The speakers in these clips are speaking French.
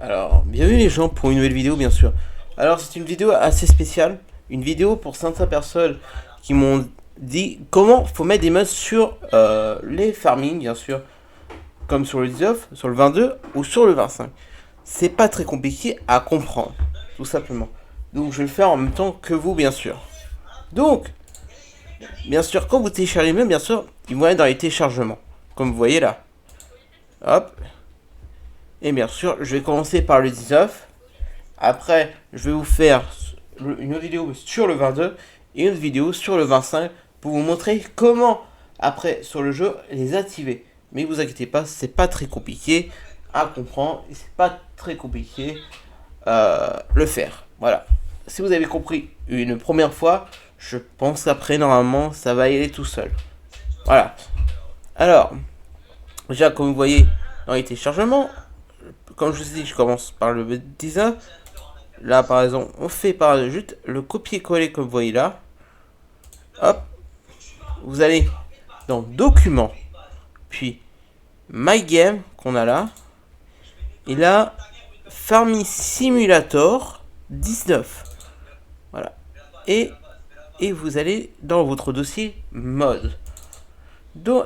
Alors, bienvenue les gens pour une nouvelle vidéo bien sûr. Alors c'est une vidéo assez spéciale, une vidéo pour certaines personnes qui m'ont dit comment faut mettre des mods sur les farming bien sûr, comme sur le 19, sur le 22 ou sur le 25. C'est pas très compliqué à comprendre, tout simplement. Donc je vais le faire en même temps que vous bien sûr. Donc, bien sûr quand vous téléchargez les mods, bien sûr, ils vont être dans les téléchargements, comme vous voyez là. Hop. Et bien sûr, je vais commencer par le 19. Après, je vais vous faire une autre vidéo sur le 22 et une autre vidéo sur le 25 pour vous montrer comment, après, sur le jeu, les activer. Mais vous inquiétez pas, c'est pas très compliqué à comprendre et c'est pas très compliqué le faire. Voilà. Si vous avez compris une première fois, je pense qu'après, normalement, ça va y aller tout seul. Voilà. Alors, déjà, comme vous voyez dans les téléchargements, comme je vous ai dit, je commence par le 19. Là, par exemple, on fait par juste le copier-coller comme vous voyez là. Hop. Vous allez dans Documents, puis My Game qu'on a là. Et là, Farming Simulator 19. Voilà. Et vous allez dans votre dossier mode.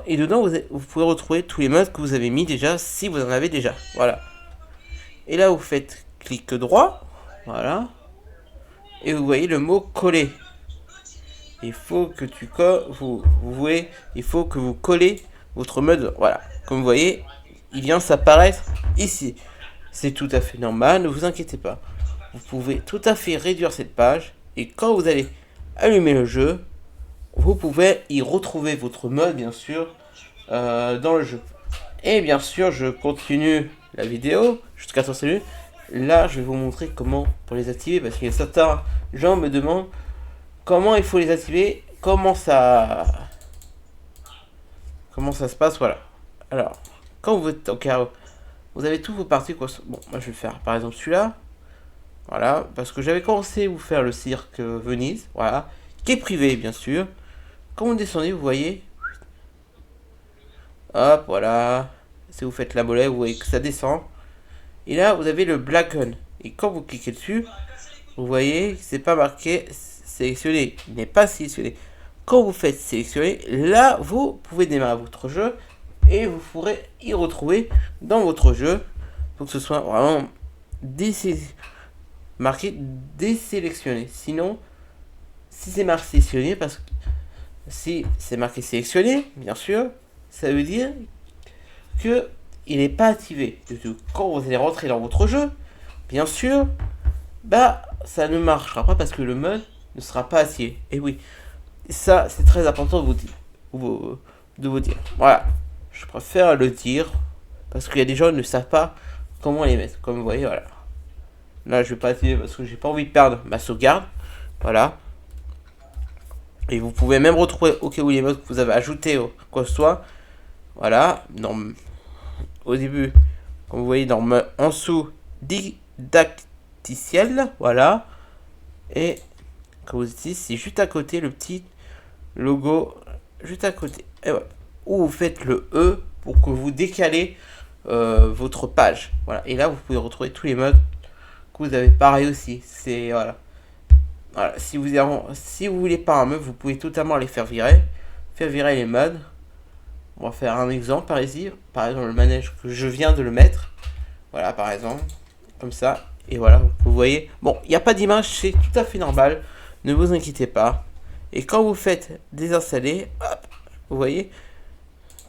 Et dedans, vous pouvez retrouver tous les modes que vous avez mis déjà, si vous en avez déjà. Voilà. Et là, vous faites clic droit. Voilà. Et vous voyez le mot coller. Il faut que vous voyez, il faut que vous collez votre mode. Voilà. Comme vous voyez, il vient s'apparaître ici. C'est tout à fait normal, ne vous inquiétez pas. Vous pouvez tout à fait réduire cette page. Et quand vous allez allumer le jeu, vous pouvez y retrouver votre mode, bien sûr, dans le jeu. Et bien sûr, je continue la vidéo jusqu'à 30 minutes. Là, je vais vous montrer comment pour les activer parce qu'il y a certains gens me demandent comment il faut les activer, comment ça se passe, voilà. Alors, quand vous êtes au carreau, vous avez tous vos parties quoi. Bon, moi je vais faire par exemple celui-là. Voilà, parce que j'avais commencé à vous faire le cirque Venise, voilà, qui est privé bien sûr. Quand vous descendez, vous voyez, hop, voilà. Si vous faites la molette, vous voyez que ça descend. Et là, vous avez le Black Gun. Et quand vous cliquez dessus, vous voyez que c'est pas marqué sélectionné. Il n'est pas sélectionné. Quand vous faites sélectionner, là, vous pouvez démarrer votre jeu et vous pourrez y retrouver dans votre jeu pour que ce soit vraiment marqué désélectionné. Sinon, si c'est marqué sélectionné, parce que si c'est marqué sélectionné, bien sûr, ça veut dire que il n'est pas activé du tout. Quand vous allez rentrer dans votre jeu, bien sûr, bah ça ne marchera pas parce que le mode ne sera pas activé. Et oui, ça c'est très important de vous dire. Voilà, je préfère le dire parce qu'il y a des gens qui ne savent pas comment les mettre. Comme vous voyez, voilà. Là, je vais pas activer parce que j'ai pas envie de perdre ma sauvegarde. Voilà. Et vous pouvez même retrouver au cas où les modes que vous avez ajoutés quoi que ce soit. Voilà. Au début, comme vous voyez en dessous, didacticiel. Voilà. Et comme vous dites, c'est juste à côté le petit logo. Juste à côté. Et voilà. Où vous faites le E pour que vous décalez votre page. Voilà. Et là, vous pouvez retrouver tous les modes que vous avez. Pareil aussi. C'est voilà. Voilà. Si vous voulez pas un meuble, vous pouvez totalement les faire virer. Faire virer les modes. On va faire un exemple par ici. Par exemple, le manège que je viens de le mettre. Voilà, par exemple. Comme ça. Et voilà, vous voyez. Bon, il n'y a pas d'image, c'est tout à fait normal. Ne vous inquiétez pas. Et quand vous faites désinstaller, hop, vous voyez.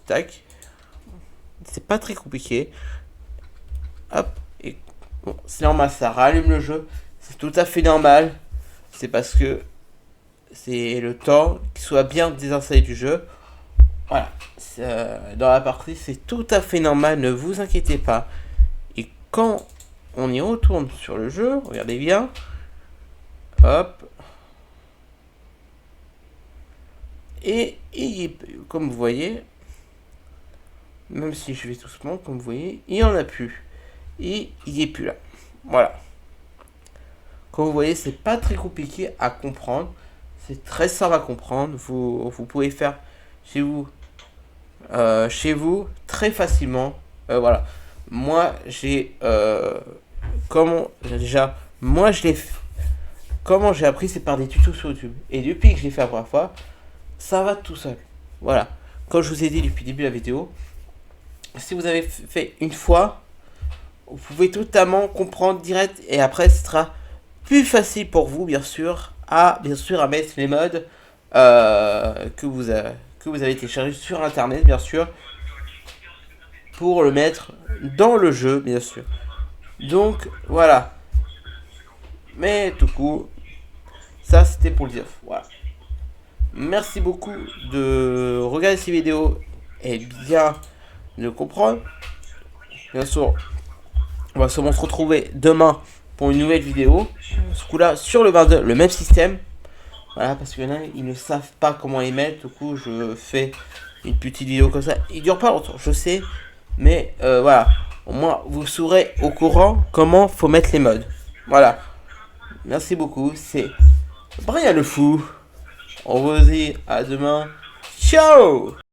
Tac. C'est pas très compliqué. Hop. Et bon, c'est normal, ça rallume le jeu. C'est tout à fait normal. C'est parce que c'est le temps qu'il soit bien désinstallé du jeu. Voilà. Dans la partie, c'est tout à fait normal, ne vous inquiétez pas. Et quand on y retourne sur le jeu, regardez bien. Hop. Et comme vous voyez, même si je vais doucement, comme vous voyez, il n'y en a plus. Et il n'est plus là. Voilà. Comme vous voyez, c'est pas très compliqué à comprendre. C'est très simple à comprendre. Vous pouvez faire chez vous très facilement. Voilà. Moi, j'ai comment, déjà, moi je l'ai fait. Comment j'ai appris, c'est par des tutos sur YouTube. Et depuis que je l'ai fait la première fois, ça va tout seul. Voilà. Comme je vous ai dit depuis le début de la vidéo, si vous avez fait une fois, vous pouvez totalement comprendre direct. Et après, ce sera plus facile pour vous, bien sûr, à mettre les modes que vous avez téléchargés sur Internet, bien sûr, pour le mettre dans le jeu, bien sûr. Donc, voilà. Mais tout coup, ça c'était pour le dire. Voilà. Merci beaucoup de regarder ces vidéos et bien de comprendre. Bien sûr, on va sûrement se retrouver demain pour une nouvelle vidéo. Ce coup-là, sur le 22, le même système. Voilà, parce qu'il y en a, ils ne savent pas comment les mettre. Du coup, je fais une petite vidéo comme ça. Il dure pas longtemps, je sais. Mais voilà. Au moins, vous saurez au courant comment faut mettre les modes. Voilà. Merci beaucoup. C'est Brian le Fou. On vous dit à demain. Ciao!